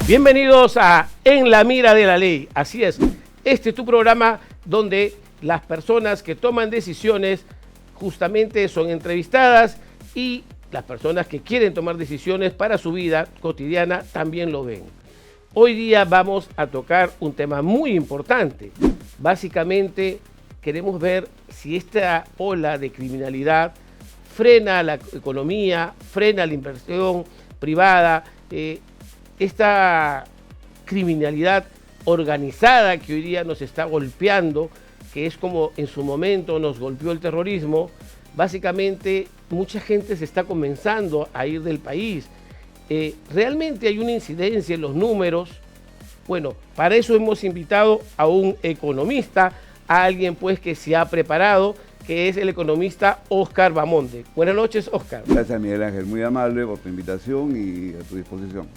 Bienvenidos a En la Mira de la Ley. Así es, este es tu programa donde las personas que toman decisiones justamente son entrevistadas y las personas que quieren tomar decisiones para su vida cotidiana también lo ven. Hoy día vamos a tocar un tema muy importante. Básicamente queremos ver si esta ola de criminalidad frena la economía, frena la inversión privada, esta criminalidad organizada que hoy día nos está golpeando, que es como en su momento nos golpeó el terrorismo. Básicamente mucha gente se está comenzando a ir del país. Realmente hay una incidencia en los números. Bueno, para eso hemos invitado a un economista, a alguien pues que se ha preparado, que es el economista Óscar Bamonde. Buenas noches, Óscar. Gracias, Miguel Ángel, muy amable por tu invitación y a tu disposición.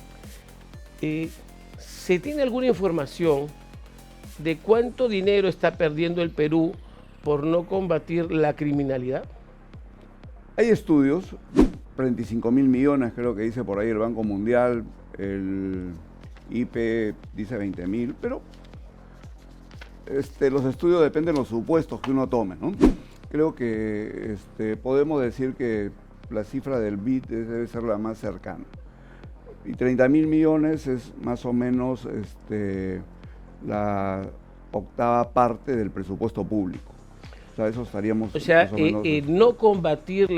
¿Se tiene alguna información de cuánto dinero está perdiendo el Perú por no combatir la criminalidad? Hay estudios, 35.000 millones creo que dice por ahí el Banco Mundial, el IP dice 20.000, pero los estudios dependen de los supuestos que uno tome, ¿no? Creo que podemos decir que la cifra del BID debe ser la más cercana. Y 30.000 millones es más o menos la octava parte del presupuesto público. O sea, eso estaríamos... O sea, más o menos, no combatir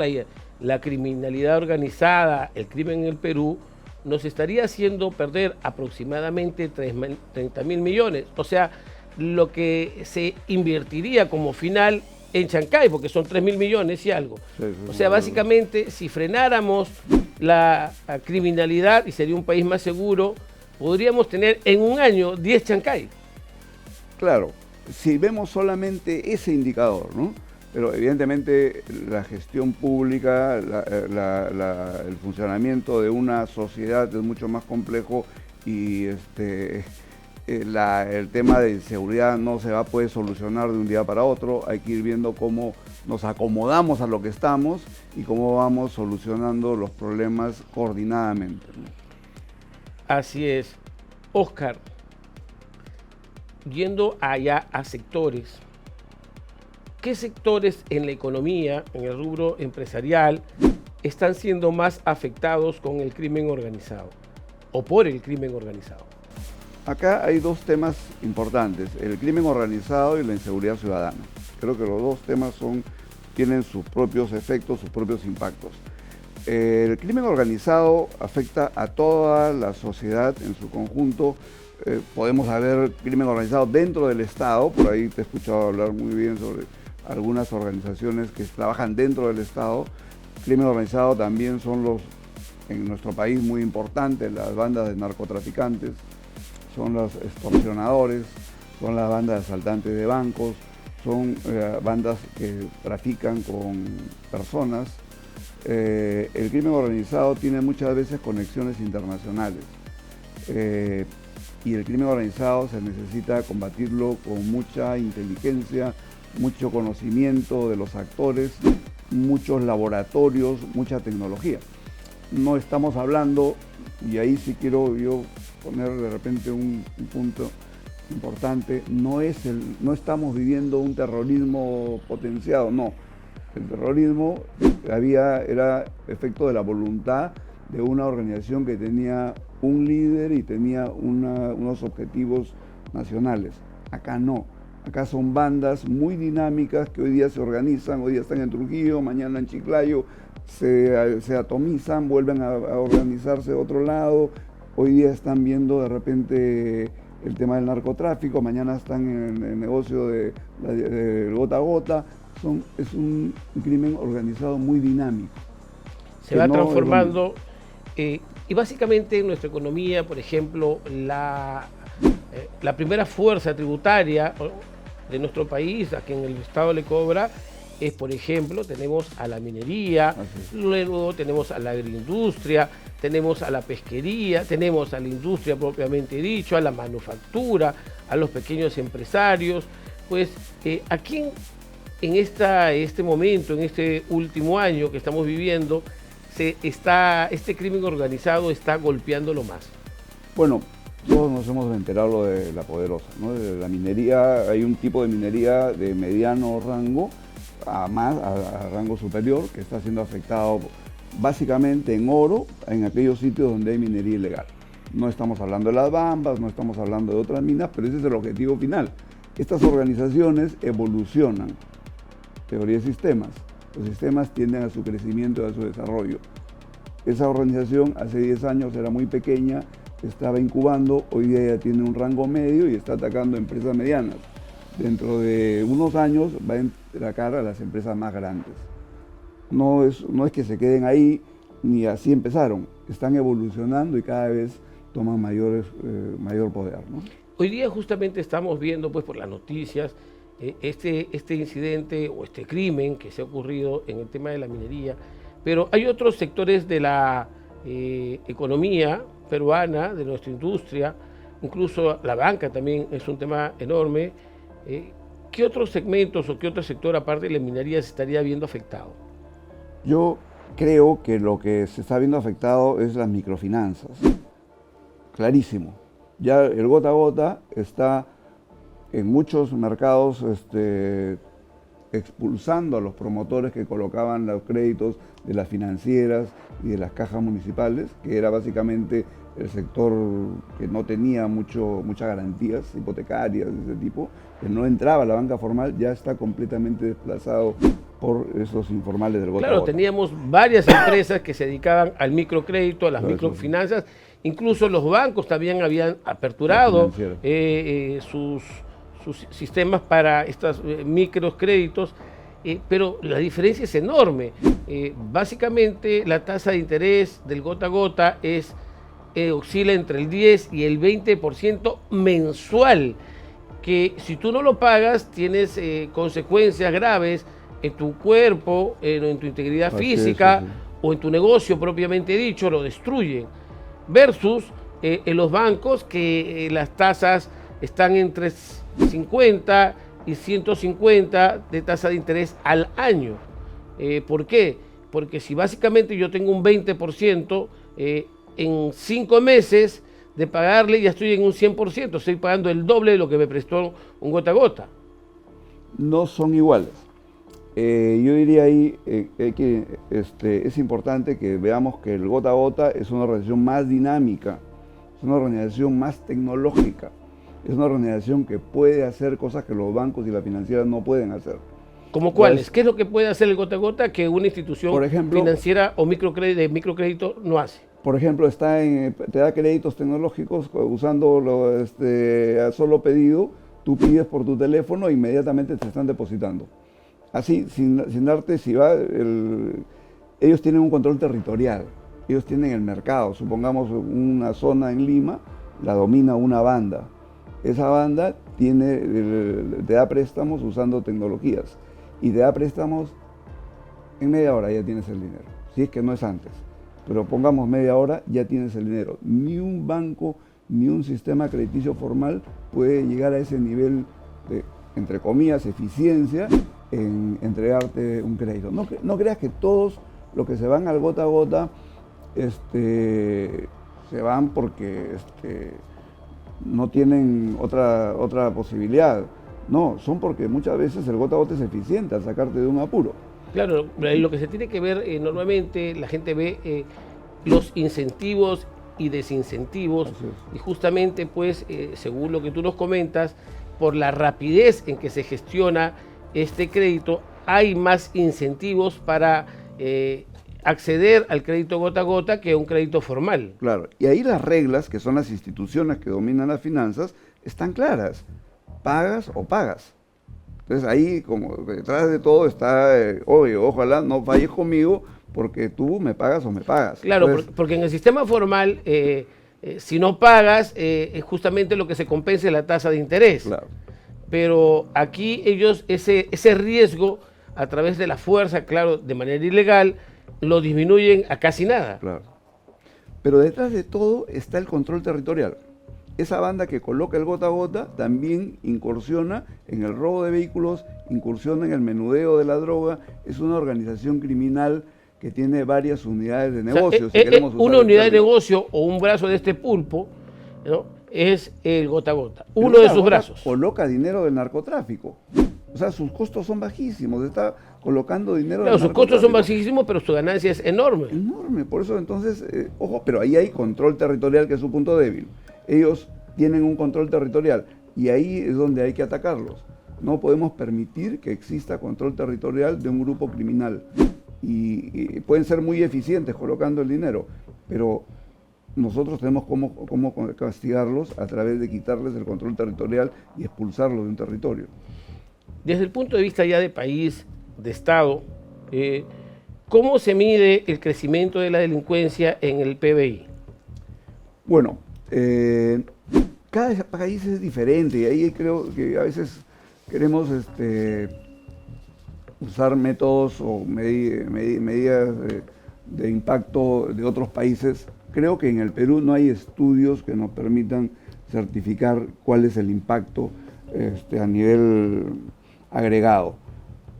la criminalidad organizada, el crimen en el Perú, nos estaría haciendo perder aproximadamente 30.000 millones. O sea, lo que se invertiría como final en Chancay, porque son 3.000 millones y algo. Sí, o sea, básicamente, si frenáramos la criminalidad y sería un país más seguro, podríamos tener en un año 10 Chancay. Claro, si vemos solamente ese indicador, ¿no? Pero evidentemente la gestión pública, el funcionamiento de una sociedad es mucho más complejo y el tema de inseguridad no se va a poder solucionar de un día para otro. Hay que ir viendo cómo nos acomodamos a lo que estamos y cómo vamos solucionando los problemas coordinadamente, ¿no? Así es. Óscar, yendo allá a sectores, ¿qué sectores en la economía, en el rubro empresarial, están siendo más afectados con el crimen organizado o por el crimen organizado? Acá hay dos temas importantes, el crimen organizado y la inseguridad ciudadana. Creo que los dos temas tienen sus propios efectos, sus propios impactos. El crimen organizado afecta a toda la sociedad en su conjunto. Podemos haber crimen organizado dentro del Estado, por ahí te he escuchado hablar muy bien sobre algunas organizaciones que trabajan dentro del Estado. Crimen organizado también son en nuestro país muy importantes, las bandas de narcotraficantes, son los extorsionadores, son las bandas de asaltantes de bancos, son bandas que trafican con personas. El crimen organizado tiene muchas veces conexiones internacionales y el crimen organizado se necesita combatirlo con mucha inteligencia, mucho conocimiento de los actores, muchos laboratorios, mucha tecnología. No estamos hablando, y ahí sí quiero yo poner de repente un punto importante, no estamos viviendo un terrorismo potenciado, no. El terrorismo era efecto de la voluntad de una organización que tenía un líder y tenía unos objetivos nacionales. Acá no. Acá son bandas muy dinámicas que hoy día se organizan, hoy día están en Trujillo, mañana en Chiclayo, se atomizan, vuelven a organizarse de otro lado. Hoy día están viendo de repente el tema del narcotráfico, mañana están en el negocio de gota a gota. Es un crimen organizado muy dinámico. Se va transformando y básicamente en nuestra economía, por ejemplo, la primera fuerza tributaria de nuestro país, aquí en el Estado le cobra, es, por ejemplo, tenemos a la minería, luego tenemos a la agroindustria, tenemos a la pesquería, tenemos a la industria propiamente dicho, a la manufactura, a los pequeños empresarios. Pues aquí en este momento, en este último año que estamos viviendo, este crimen organizado está golpeándolo más. Bueno, Todos nos hemos enterado lo de La Poderosa, ¿no? De la minería, hay un tipo de minería de mediano rango a rango superior que está siendo afectado básicamente en oro en aquellos sitios donde hay minería ilegal. No estamos hablando de las Bambas, no estamos hablando de otras minas, pero ese es el objetivo final. Estas organizaciones evolucionan, teoría de sistemas. Los sistemas tienden a su crecimiento y a su desarrollo. Esa organización hace 10 años era muy pequeña, estaba incubando, hoy día ya tiene un rango medio y está atacando empresas medianas. Dentro de unos años va a atacar a las empresas más grandes. No es que se queden ahí, ni así empezaron, están evolucionando y cada vez toman mayor poder, ¿no? Hoy día justamente estamos viendo, pues, por las noticias, este incidente o este crimen que se ha ocurrido en el tema de la minería, pero hay otros sectores de la economía peruana, de nuestra industria, incluso la banca también es un tema enorme. ¿Qué otros segmentos o qué otro sector aparte de la minería se estaría viendo afectado? Yo creo que lo que se está viendo afectado es las microfinanzas. Clarísimo. Ya el gota a gota está en muchos mercados expulsando a los promotores que colocaban los créditos de las financieras y de las cajas municipales, que era básicamente el sector que no tenía muchas garantías hipotecarias de ese tipo, que no entraba a la banca formal, ya está completamente desplazado por esos informales del gota a Claro, gota. teníamos varias empresas que se dedicaban al microcrédito, a las microfinanzas, incluso los bancos también habían aperturado sus sistemas para estos microcréditos, pero la diferencia es enorme. Básicamente la tasa de interés del gota a gota oscila entre el 10 y el 20% mensual, que si tú no lo pagas tienes consecuencias graves en tu cuerpo, en tu integridad física o en tu negocio propiamente dicho, lo destruyen. Versus en los bancos que las tasas están entre 50 y 150 de tasa de interés al año. ¿Por qué? Porque si básicamente yo tengo un 20%, en 5 meses de pagarle ya estoy en un 100%, estoy pagando el doble de lo que me prestó un gota a gota. No son iguales. Yo diría ahí que es importante que veamos que el gota a gota es una organización más dinámica, es una organización más tecnológica, es una organización que puede hacer cosas que los bancos y las financieras no pueden hacer. ¿Cómo cuáles? ¿Qué es lo que puede hacer el gota a gota que una institución financiera o de microcrédito no hace? Por ejemplo, te da créditos tecnológicos usando a solo pedido, tú pides por tu teléfono e inmediatamente te están depositando. Así, sin darte, ellos tienen un control territorial, ellos tienen el mercado. Supongamos una zona en Lima, la domina una banda. Esa banda te da préstamos usando tecnologías y te da préstamos en media hora, ya tienes el dinero, si es que no es antes. Pero pongamos media hora, ya tienes el dinero. Ni un banco, ni un sistema crediticio formal puede llegar a ese nivel de, entre comillas, eficiencia en entregarte un crédito. No creas que todos los que se van al gota a gota se van porque no tienen otra posibilidad. No, son porque muchas veces el gota a gota es eficiente al sacarte de un apuro. Claro, lo que se tiene que ver normalmente, la gente ve los incentivos y desincentivos, y justamente pues, según lo que tú nos comentas, por la rapidez en que se gestiona este crédito, hay más incentivos para acceder al crédito gota a gota que a un crédito formal. Claro, y ahí las reglas, que son las instituciones que dominan las finanzas, están claras. Pagas o pagas. Entonces ahí, como detrás de todo está, oye, ojalá no falles conmigo porque tú me pagas o me pagas. Claro, entonces, porque en el sistema formal, si no pagas, es justamente lo que se compensa es la tasa de interés. Claro. Pero aquí ellos ese riesgo, a través de la fuerza, claro, de manera ilegal, lo disminuyen a casi nada. Claro. Pero detrás de todo está el control territorial. Esa banda que coloca el gota a gota también incursiona en el robo de vehículos, incursiona en el menudeo de la droga, es una organización criminal que tiene varias unidades de negocio. Una unidad de negocio o un brazo de este pulpo, ¿no? es el gota a gota, uno de sus brazos. Coloca dinero del narcotráfico. O sea, sus costos son bajísimos, está colocando dinero Claro, del sus costos son narcotráfico. bajísimos, pero su ganancia es enorme. Enorme, por eso entonces, ojo, pero ahí hay control territorial, que es su punto débil. Ellos tienen un control territorial y ahí es donde hay que atacarlos. No podemos permitir que exista control territorial de un grupo criminal. Y pueden ser muy eficientes colocando el dinero, pero nosotros tenemos cómo castigarlos a través de quitarles el control territorial y expulsarlos de un territorio. Desde el punto de vista ya de país, de Estado, ¿cómo se mide el crecimiento de la delincuencia en el PBI? Bueno, cada país es diferente y ahí creo que a veces queremos usar métodos o medidas de impacto de otros países. Creo que en el Perú no hay estudios que nos permitan certificar cuál es el impacto a nivel agregado.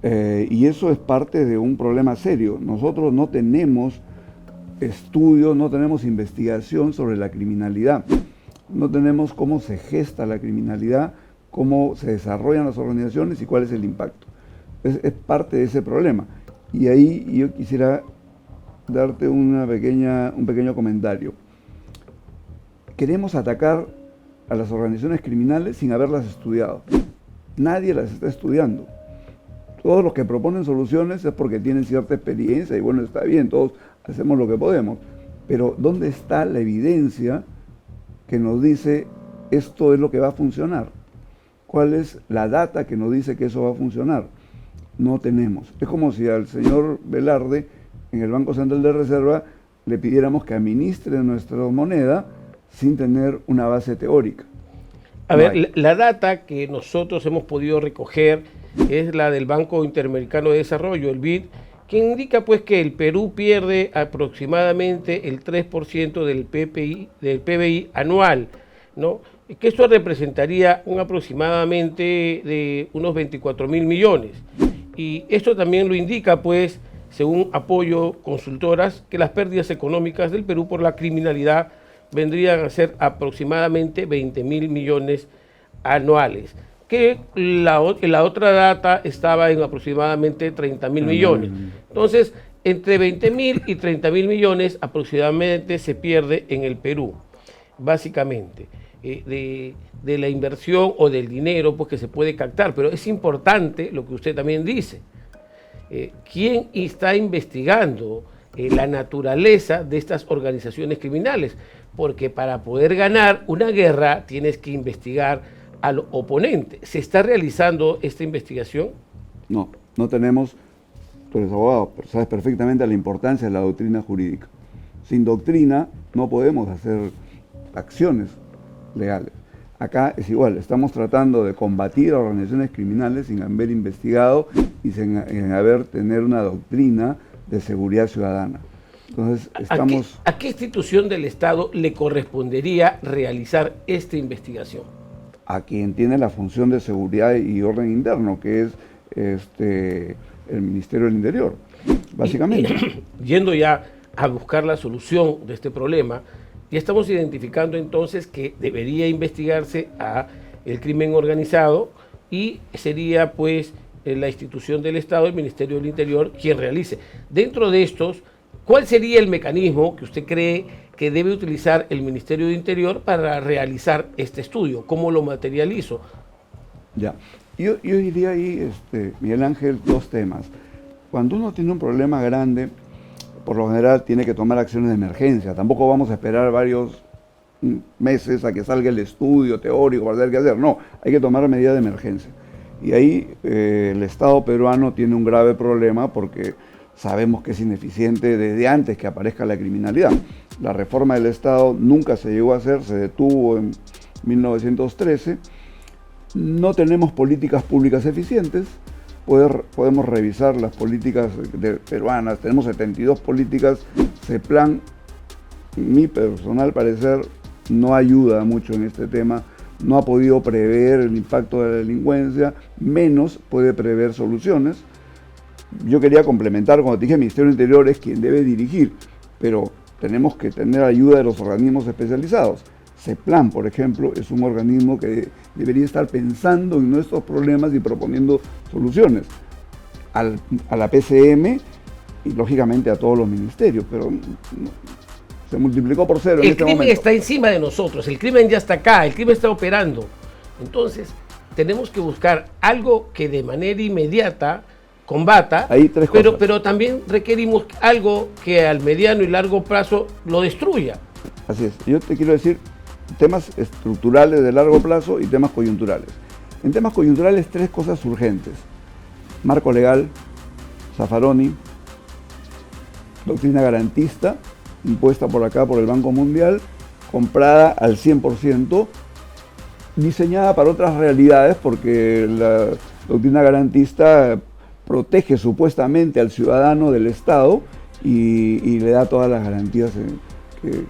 Y eso es parte de un problema serio. Nosotros no tenemos estudios, no tenemos investigación sobre la criminalidad. No tenemos cómo se gesta la criminalidad, cómo se desarrollan las organizaciones y cuál es el impacto. Es parte de ese problema. Y ahí yo quisiera darte un pequeño comentario. Queremos atacar a las organizaciones criminales sin haberlas estudiado. Nadie las está estudiando. Todos los que proponen soluciones es porque tienen cierta experiencia y bueno, está bien, todos hacemos lo que podemos. Pero ¿dónde está la evidencia que nos dice esto es lo que va a funcionar? ¿Cuál es la data que nos dice que eso va a funcionar? No tenemos. Es como si al señor Velarde en el Banco Central de Reserva le pidiéramos que administre nuestra moneda sin tener una base teórica. A ver, la data que nosotros hemos podido recoger es la del Banco Interamericano de Desarrollo, el BID, que indica pues que el Perú pierde aproximadamente el 3% del PBI anual, ¿no? Que esto representaría un aproximadamente de unos 24.000 millones. Y esto también lo indica pues, según Apoyo Consultoras, que las pérdidas económicas del Perú por la criminalidad vendrían a ser aproximadamente 20.000 millones anuales, que la otra data estaba en aproximadamente 30.000 millones. Entonces, entre 20.000 y 30.000 millones aproximadamente se pierde en el Perú, básicamente, de la inversión o del dinero pues, que se puede captar. Pero es importante lo que usted también dice. ¿Quién está investigando la naturaleza de estas organizaciones criminales? Porque para poder ganar una guerra tienes que investigar al oponente. ¿Se está realizando esta investigación? No, no tenemos. Tú eres abogado, pero sabes perfectamente la importancia de la doctrina jurídica. Sin doctrina no podemos hacer acciones legales. Acá es igual, estamos tratando de combatir a organizaciones criminales sin haber investigado y sin haber tener una doctrina de seguridad ciudadana. Entonces, estamos... ¿A qué institución del Estado le correspondería realizar esta investigación? A quien tiene la función de seguridad y orden interno, que es el Ministerio del Interior, básicamente. Yendo ya a buscar la solución de este problema, ya estamos identificando entonces que debería investigarse a el crimen organizado y sería pues la institución del Estado, el Ministerio del Interior, quien realice. Dentro de estos, ¿cuál sería el mecanismo que usted cree que debe utilizar el Ministerio del Interior para realizar este estudio? ¿Cómo lo materializo? Ya, yo diría ahí, Miguel Ángel, dos temas. Cuando uno tiene un problema grande, por lo general tiene que tomar acciones de emergencia. Tampoco vamos a esperar varios meses a que salga el estudio teórico para saber qué hacer. No, hay que tomar medidas de emergencia. Y ahí el Estado peruano tiene un grave problema porque sabemos que es ineficiente desde antes que aparezca la criminalidad. La reforma del Estado nunca se llegó a hacer, se detuvo en 1913. No tenemos políticas públicas eficientes. Podemos revisar las políticas peruanas, tenemos 72 políticas. CEPLAN, mi personal parecer, no ayuda mucho en este tema, no ha podido prever el impacto de la delincuencia, menos puede prever soluciones. Yo quería complementar, cuando te dije el Ministerio del Interior es quien debe dirigir, pero tenemos que tener ayuda de los organismos especializados. CEPLAN, por ejemplo, es un organismo que debería estar pensando en nuestros problemas y proponiendo soluciones. A la PCM y lógicamente a todos los ministerios, pero se multiplicó por cero en este momento. El crimen está encima de nosotros, el crimen ya está acá, el crimen está operando. Entonces, tenemos que buscar algo que de manera inmediata combata, pero también requerimos algo que al mediano y largo plazo lo destruya. Así es. Yo te quiero decir temas estructurales de largo plazo y temas coyunturales. En temas coyunturales, 3 cosas urgentes: marco legal, Zaffaroni, doctrina garantista, impuesta por acá por el Banco Mundial, comprada al 100%, diseñada para otras realidades, porque la doctrina garantista protege supuestamente al ciudadano del Estado y le da todas las garantías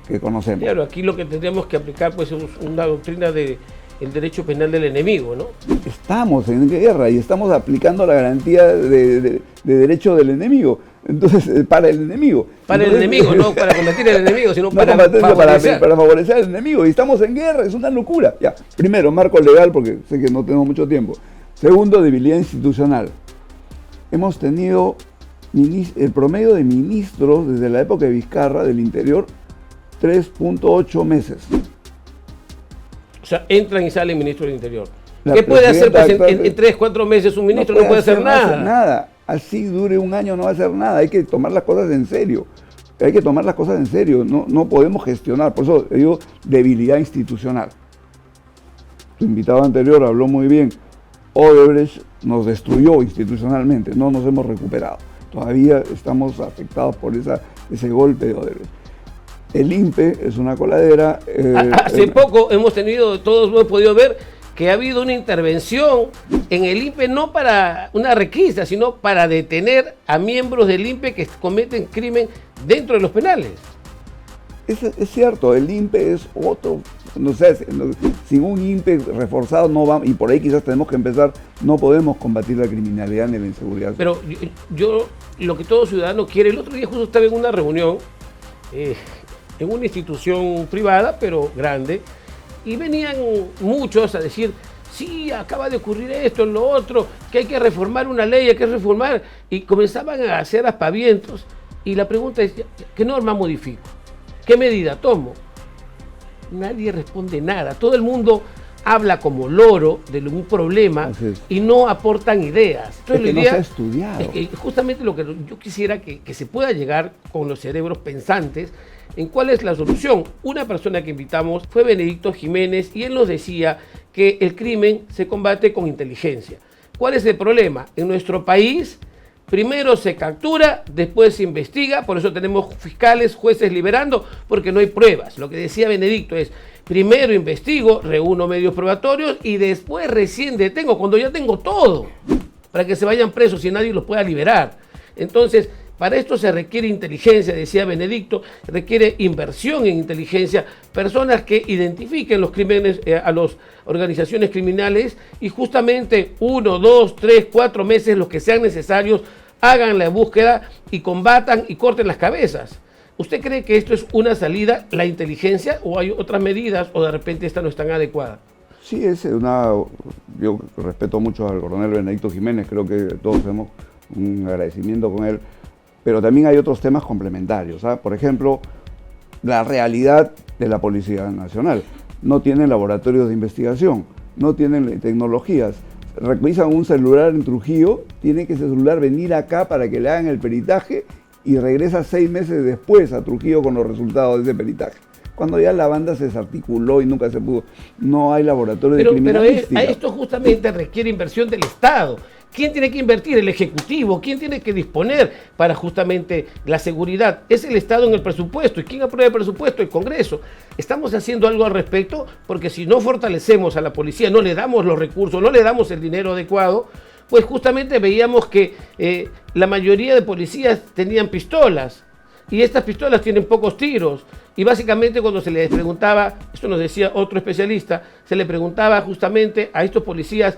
que conocemos. Claro, aquí lo que tendríamos que aplicar pues es una doctrina del derecho penal del enemigo, ¿no? Estamos en guerra y estamos aplicando la garantía de derecho del enemigo. Entonces, para el enemigo. Para el enemigo, no para combatir al enemigo, sino para favorecer al enemigo. Y estamos en guerra, es una locura. Ya, primero, marco legal, porque sé que no tenemos mucho tiempo. Segundo, debilidad institucional. Hemos tenido el promedio de ministros desde la época de Vizcarra del Interior, 3.8 meses. O sea, entran y salen ministros del Interior. ¿Qué puede hacer pues, en 3, 4 meses un ministro? No puede hacer nada. No hace nada. Así dure un año no va a hacer nada. Hay que tomar las cosas en serio. Hay que tomar las cosas en serio. No podemos gestionar. Por eso digo debilidad institucional. Tu invitado anterior habló muy bien. Odebrecht nos destruyó institucionalmente. No nos hemos recuperado. Todavía estamos afectados por ese golpe de Odebrecht. El INPE es una coladera. Hace poco todos hemos podido ver que ha habido una intervención en el INPE, no para una requisa, sino para detener a miembros del INPE que cometen crimen dentro de los penales. Es cierto, el INPE es otro, no sé, sin un INPE reforzado no va, y por ahí quizás tenemos que empezar, no podemos combatir la criminalidad ni la inseguridad. Pero yo lo que todo ciudadano quiere, el otro día justo estaba en una reunión, en una institución privada, pero grande, y venían muchos a decir, sí, acaba de ocurrir esto, lo otro, que hay que reformar una ley, hay que reformar, y comenzaban a hacer aspavientos, y la pregunta es, ¿qué norma modifico? ¿Qué medida tomo? Nadie responde nada, todo el mundo habla como loro de un problema y no aportan ideas. Entonces, es que no se ha estudiado. Es que justamente lo que yo quisiera que se pueda llegar con los cerebros pensantes en cuál es la solución. Una persona que invitamos fue Benedicto Jiménez y él nos decía que el crimen se combate con inteligencia. ¿Cuál es el problema? En nuestro país, primero se captura, después se investiga, por eso tenemos fiscales, jueces liberando, porque no hay pruebas. Lo que decía Benedicto es, primero investigo, reúno medios probatorios y después recién detengo, cuando ya tengo todo, para que se vayan presos y nadie los pueda liberar. Entonces, para esto se requiere inteligencia, decía Benedicto, requiere inversión en inteligencia, personas que identifiquen los crímenes a las organizaciones criminales y justamente 1, 2, 3, 4 meses, los que sean necesarios, hagan la búsqueda y combatan y corten las cabezas. ¿Usted cree que esto es una salida, la inteligencia, o hay otras medidas, o de repente esta no es tan adecuada? Sí, yo respeto mucho al coronel Benedicto Jiménez, creo que todos tenemos un agradecimiento con él, pero también hay otros temas complementarios, ¿sabes? Por ejemplo, la realidad de la Policía Nacional. No tienen laboratorios de investigación, no tienen tecnologías. Revisan un celular en Trujillo, tiene que ese celular venir acá para que le hagan el peritaje y regresa 6 meses después a Trujillo con los resultados de ese peritaje. Cuando ya la banda se desarticuló y nunca se pudo. No hay laboratorio de criminalística. Pero esto justamente requiere inversión del Estado. ¿Quién tiene que invertir? El Ejecutivo. ¿Quién tiene que disponer para justamente la seguridad? Es el Estado en el presupuesto. ¿Y quién aprueba el presupuesto? El Congreso. Estamos haciendo algo al respecto porque si no fortalecemos a la policía, no le damos los recursos, no le damos el dinero adecuado, pues justamente veíamos que la mayoría de policías tenían pistolas y estas pistolas tienen pocos tiros. Y básicamente cuando se les preguntaba, esto nos decía otro especialista, se le preguntaba justamente a estos policías,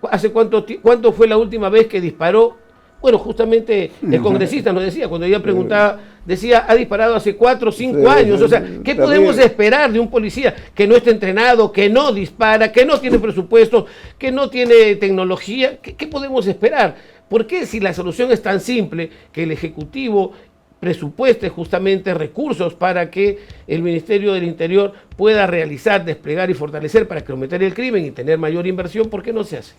¿hace cuánto fue la última vez que disparó? Bueno, justamente el congresista nos decía, cuando ella preguntaba, decía, ha disparado hace 4 o 5 años. O sea, ¿qué podemos esperar de un policía que no esté entrenado, que no dispara, que no tiene presupuesto, que no tiene tecnología? ¿Qué podemos esperar? ¿Por qué, si la solución es tan simple, que el Ejecutivo presupueste justamente recursos para que el Ministerio del Interior pueda realizar, desplegar y fortalecer para combatir el crimen y tener mayor inversión? ¿Por qué no se hace?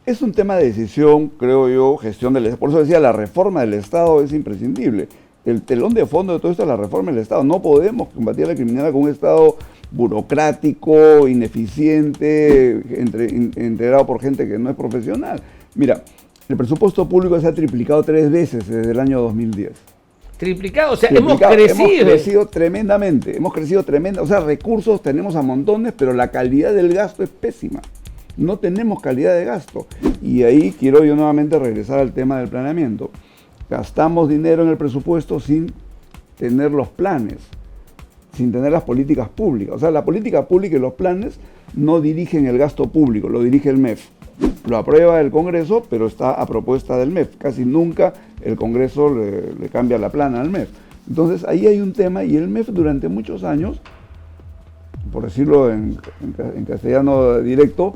Es un tema de decisión, creo yo, gestión del Estado. Por eso decía, la reforma del Estado es imprescindible. El telón de fondo de todo esto es la reforma del Estado. No podemos combatir la criminalidad con un Estado burocrático, ineficiente, integrado por gente que no es profesional. Mira, el presupuesto público se ha triplicado 3 veces desde el año 2010. Triplicado, o sea, hemos crecido. Hemos crecido tremendamente, o sea, recursos tenemos a montones, pero la calidad del gasto es pésima. No tenemos calidad de gasto. Y ahí quiero yo nuevamente regresar al tema del planeamiento. Gastamos dinero en el presupuesto sin tener los planes, sin tener las políticas públicas. O sea, la política pública y los planes no dirigen el gasto público, lo dirige el MEF. Lo aprueba el Congreso, pero está a propuesta del MEF. Casi nunca el Congreso le cambia la plana al MEF. Entonces ahí hay un tema, y el MEF durante muchos años, por decirlo en castellano directo,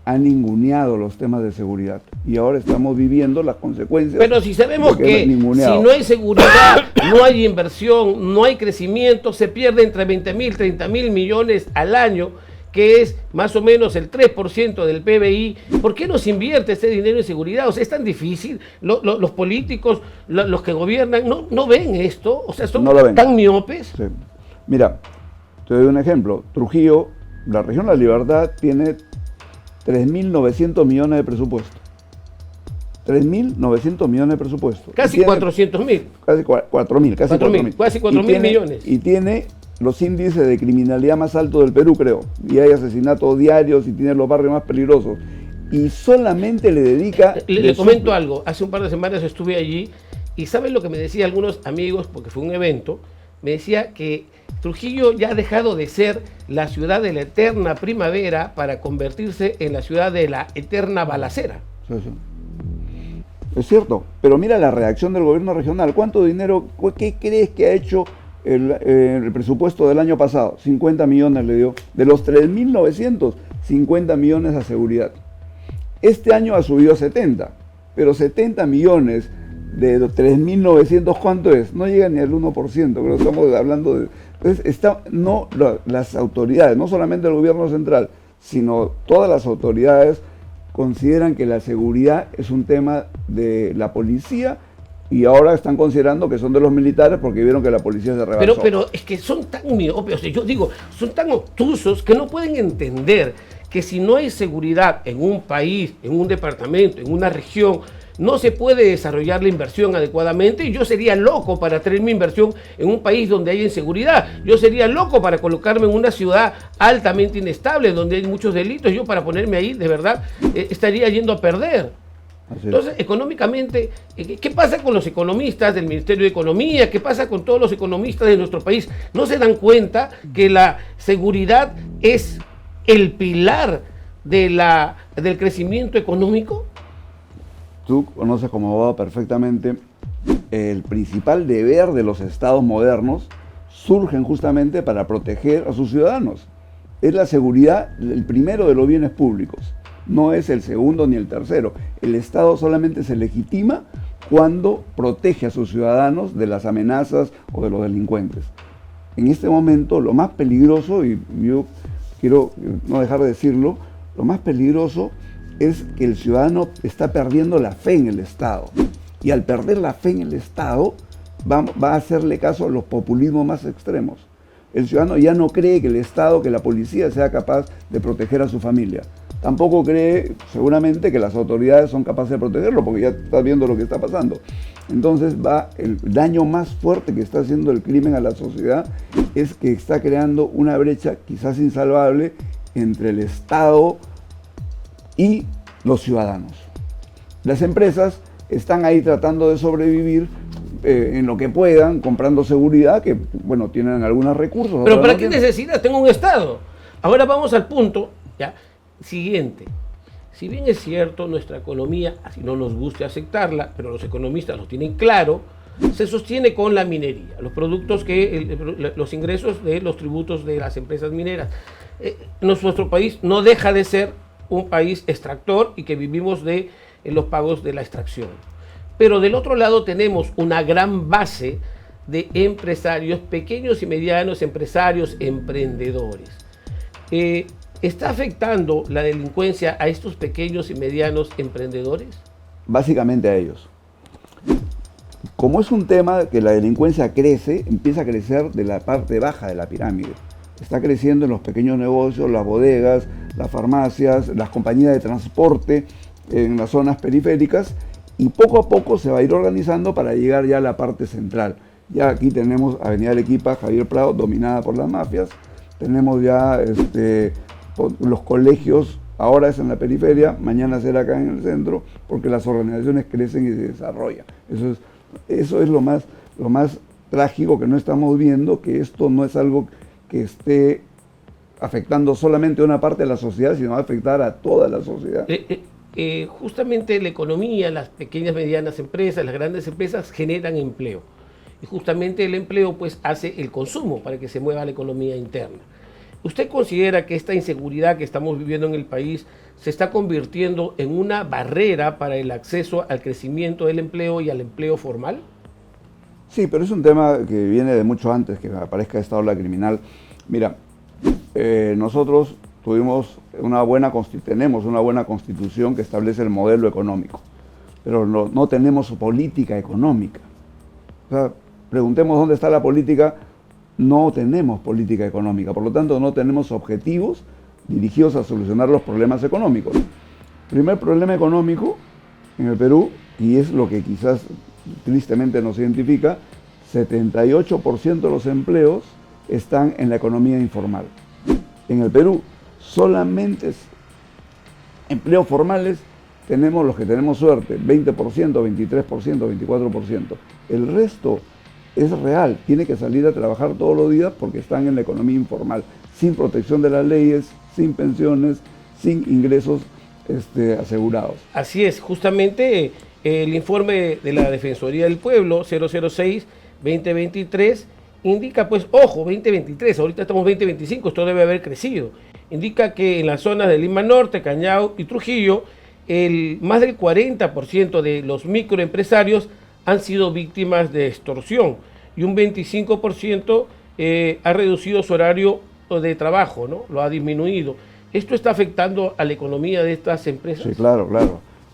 ha ninguneado los temas de seguridad. Y ahora estamos viviendo las consecuencias. Pero si sabemos que si no hay seguridad, no hay inversión, no hay crecimiento, se pierde entre 20.000, 30.000 millones al año, que es más o menos el 3% del PBI. ¿Por qué no se invierte ese dinero en seguridad? O sea, es tan difícil. Los políticos, los que gobiernan, no ven esto. O sea, son tan miopes. Sí. Mira, te doy un ejemplo. Trujillo, la región La Libertad, tiene 3.900 millones de presupuesto. 3.900 millones de presupuesto. Casi 400.000. Casi 4.000. Casi 4.000 millones. Y tiene los índices de criminalidad más altos del Perú, creo. Y hay asesinatos diarios y tiene los barrios más peligrosos. Y solamente le dedica... Le comento algo. Hace un par de semanas estuve allí y ¿saben lo que me decían algunos amigos? Porque fue un evento. Me decía que Trujillo ya ha dejado de ser la ciudad de la eterna primavera para convertirse en la ciudad de la eterna balacera. Sí, sí. Es cierto, pero mira la reacción del gobierno regional. ¿Cuánto dinero, qué crees que ha hecho el presupuesto del año pasado? 50 millones le dio. De los 3.900, 50 millones a seguridad. Este año ha subido a 70, pero 70 millones de 3.900, ¿cuánto es? No llega ni al 1%, creo que estamos hablando de... Entonces, las autoridades, no solamente el gobierno central, sino todas las autoridades consideran que la seguridad es un tema de la policía, y ahora están considerando que son de los militares porque vieron que la policía se rebasó. Pero es que son tan miopes, yo digo, son tan obtusos que no pueden entender que si no hay seguridad en un país, en un departamento, en una región, no se puede desarrollar la inversión adecuadamente. Y yo sería loco para traer mi inversión en un país donde hay inseguridad. Yo sería loco para colocarme en una ciudad altamente inestable, donde hay muchos delitos. Yo, para ponerme ahí, de verdad, estaría yendo a perder. Entonces, económicamente, ¿qué pasa con los economistas del Ministerio de Economía? ¿Qué pasa con todos los economistas de nuestro país? ¿No se dan cuenta que la seguridad es el pilar del crecimiento económico? Tú conoces como abogado perfectamente, el principal deber de los estados modernos surgen justamente para proteger a sus ciudadanos. Es la seguridad el primero de los bienes públicos, no es el segundo ni el tercero. El Estado solamente se legitima cuando protege a sus ciudadanos de las amenazas o de los delincuentes. En este momento lo más peligroso, y yo quiero no dejar de decirlo, lo más peligroso es que el ciudadano está perdiendo la fe en el Estado. Y al perder la fe en el Estado, va a hacerle caso a los populismos más extremos. El ciudadano ya no cree que el Estado, que la policía sea capaz de proteger a su familia. Tampoco cree, seguramente, que las autoridades son capaces de protegerlo, porque ya está viendo lo que está pasando. Entonces el daño más fuerte que está haciendo el crimen a la sociedad es que está creando una brecha quizás insalvable entre el Estado y los ciudadanos. Las empresas están ahí tratando de sobrevivir en lo que puedan, comprando seguridad, que bueno, tienen algunos recursos. Pero ¿para qué necesidad? Tengo un Estado. Ahora vamos al punto, ¿ya? Siguiente. Si bien es cierto, nuestra economía, así no nos guste aceptarla, pero los economistas lo tienen claro, se sostiene con la minería, los productos los ingresos de los tributos de las empresas mineras. Nuestro país no deja de ser un país extractor y que vivimos de los pagos de la extracción. Pero del otro lado tenemos una gran base de empresarios, pequeños y medianos empresarios, emprendedores. ¿Está afectando la delincuencia a estos pequeños y medianos emprendedores? Básicamente a ellos. Como es un tema que la delincuencia crece, empieza a crecer de la parte baja de la pirámide. Está creciendo en los pequeños negocios, las bodegas, las farmacias, las compañías de transporte en las zonas periféricas, y poco a poco se va a ir organizando para llegar ya a la parte central. Ya aquí tenemos Avenida Arequipa, Javier Prado, dominada por las mafias. Tenemos ya los colegios, ahora es en la periferia, mañana será acá en el centro, porque las organizaciones crecen y se desarrollan. Eso es lo más trágico que no estamos viendo, que esto no es algo que esté afectando solamente a una parte de la sociedad, sino va a afectar a toda la sociedad. Justamente la economía, las pequeñas y medianas empresas, las grandes empresas generan empleo. Y justamente el empleo pues hace el consumo para que se mueva la economía interna. ¿Usted considera que esta inseguridad que estamos viviendo en el país se está convirtiendo en una barrera para el acceso al crecimiento del empleo y al empleo formal? Sí, pero es un tema que viene de mucho antes que aparezca esta ola criminal. Mira, nosotros tenemos una buena constitución que establece el modelo económico, pero no tenemos política económica. O sea, preguntemos dónde está la política. No tenemos política económica, por lo tanto no tenemos objetivos dirigidos a solucionar los problemas económicos. Primer problema económico en el Perú, y es lo que quizás tristemente nos identifica, 78% de los empleos están en la economía informal. En el Perú solamente empleos formales tenemos los que tenemos suerte, 20%, 23%, 24%. El resto es real, tiene que salir a trabajar todos los días porque están en la economía informal, sin protección de las leyes, sin pensiones, sin ingresos asegurados. Así es, justamente el informe de la Defensoría del Pueblo 006-2023 indica, pues, ojo, 2023, ahorita estamos 2025, esto debe haber crecido. Indica que en las zonas de Lima Norte, Callao y Trujillo, más del 40% de los microempresarios han sido víctimas de extorsión y un 25% ha reducido su horario de trabajo, ¿no? Lo ha disminuido. ¿Esto está afectando a la economía de estas empresas? Sí, claro.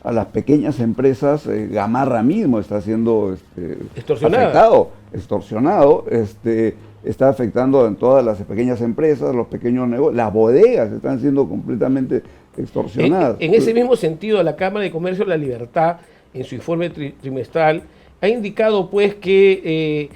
A las pequeñas empresas, Gamarra mismo está siendo afectado, extorsionado, está afectando en todas las pequeñas empresas, los pequeños negocios, las bodegas están siendo completamente extorsionadas. En ese mismo sentido, la Cámara de Comercio de la Libertad, en su informe trimestral, ha indicado pues que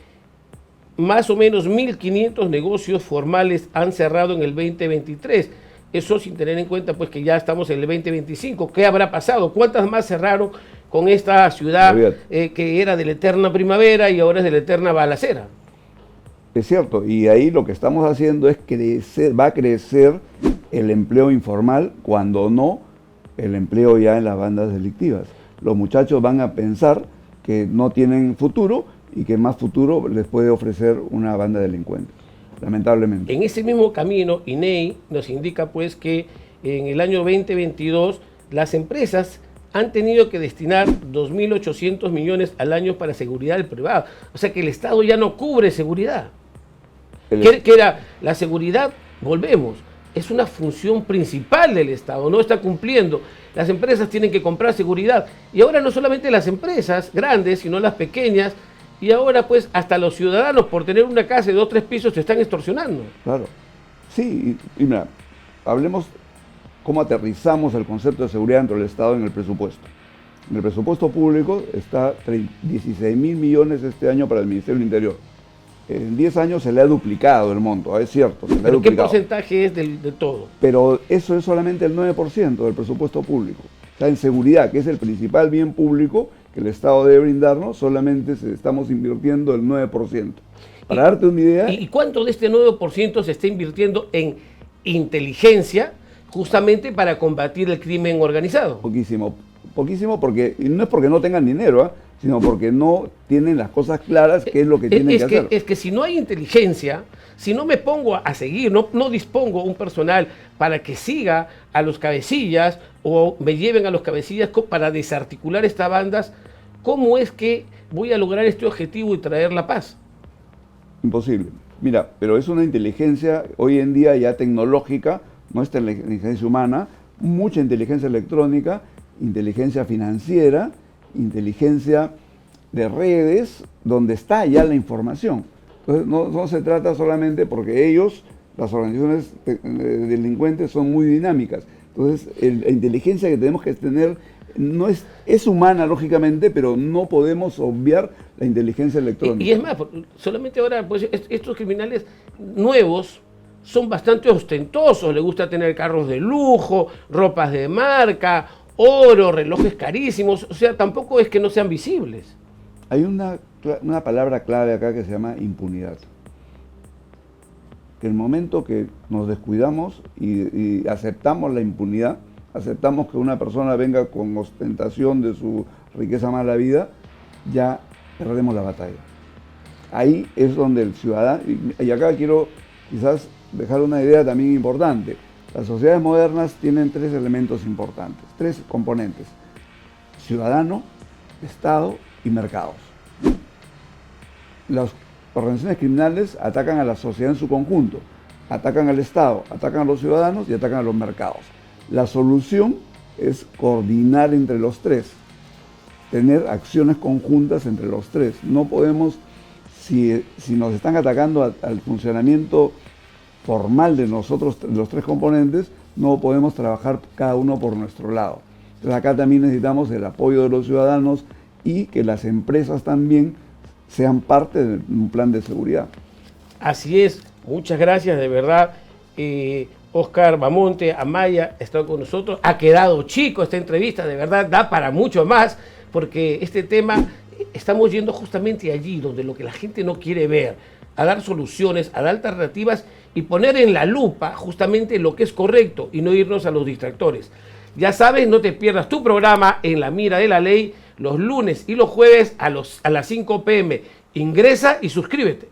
más o menos 1.500 negocios formales han cerrado en el 2023. Eso sin tener en cuenta pues que ya estamos en el 2025. ¿Qué habrá pasado? ¿Cuántas más cerraron con esta ciudad que era de la eterna primavera y ahora es de la eterna balacera? Es cierto, y ahí lo que estamos haciendo es va a crecer el empleo informal, cuando no el empleo ya en las bandas delictivas. Los muchachos van a pensar que no tienen futuro y que más futuro les puede ofrecer una banda delincuente, lamentablemente. En ese mismo camino, INEI nos indica pues que en el año 2022 las empresas han tenido que destinar 2.800 millones al año para seguridad del privado. O sea que el Estado ya no cubre seguridad. Que era la seguridad, volvemos, es una función principal del Estado, no está cumpliendo. Las empresas tienen que comprar seguridad. Y ahora no solamente las empresas grandes, sino las pequeñas. Y ahora pues hasta los ciudadanos por tener una casa de 2 o 3 pisos se están extorsionando. Claro. Sí, y mira, hablemos cómo aterrizamos el concepto de seguridad dentro del Estado en el presupuesto. En el presupuesto público está 16.000 millones este año para el Ministerio del Interior. En 10 años se le ha duplicado el monto, es cierto. ¿Pero qué porcentaje es de todo? Pero eso es solamente el 9% del presupuesto público. O sea, en seguridad, que es el principal bien público que el Estado debe brindarnos, solamente estamos invirtiendo el 9%. Para darte una idea... ¿Y cuánto de este 9% se está invirtiendo en inteligencia justamente para combatir el crimen organizado? Poquísimo porque no es porque no tengan dinero, sino porque no tienen las cosas claras, qué es lo que tienen que hacer. Es que si no hay inteligencia, si no me pongo a seguir, no dispongo un personal para que siga a los cabecillas o me lleven a los cabecillas para desarticular estas bandas, ¿cómo es que voy a lograr este objetivo y traer la paz? Imposible. Mira, pero es una inteligencia hoy en día ya tecnológica, no es inteligencia humana, mucha inteligencia electrónica, inteligencia financiera, inteligencia de redes, donde está ya la información. Entonces no se trata solamente porque ellos, las organizaciones delincuentes son muy dinámicas. Entonces la inteligencia que tenemos que tener no es humana, lógicamente, pero no podemos obviar la inteligencia electrónica. Y es más, solamente ahora, pues, estos criminales nuevos son bastante ostentosos, les gusta tener carros de lujo, ropas de marca, oro, relojes carísimos, o sea, tampoco es que no sean visibles. Hay una palabra clave acá que se llama impunidad. Que el momento que nos descuidamos y aceptamos la impunidad, aceptamos que una persona venga con ostentación de su riqueza mala vida, ya perdemos la batalla. Ahí es donde el ciudadano, y acá quiero quizás dejar una idea también importante. Las sociedades modernas tienen tres elementos importantes, tres componentes: ciudadano, Estado y mercados. Las organizaciones criminales atacan a la sociedad en su conjunto, atacan al Estado, atacan a los ciudadanos y atacan a los mercados. La solución es coordinar entre los tres, tener acciones conjuntas entre los tres. No podemos, si nos están atacando al funcionamiento formal de nosotros, los tres componentes, no podemos trabajar cada uno por nuestro lado. Entonces acá también necesitamos el apoyo de los ciudadanos y que las empresas también sean parte de un plan de seguridad. Así es, muchas gracias, de verdad. Oscar Bamonte Amaya está con nosotros. Ha quedado chico esta entrevista, de verdad, da para mucho más, porque este tema estamos yendo justamente allí, donde lo que la gente no quiere ver, a dar soluciones, a dar alternativas y poner en la lupa justamente lo que es correcto y no irnos a los distractores. Ya sabes, no te pierdas tu programa En la Mira de la Ley los lunes y los jueves a las 5 p.m. Ingresa y suscríbete.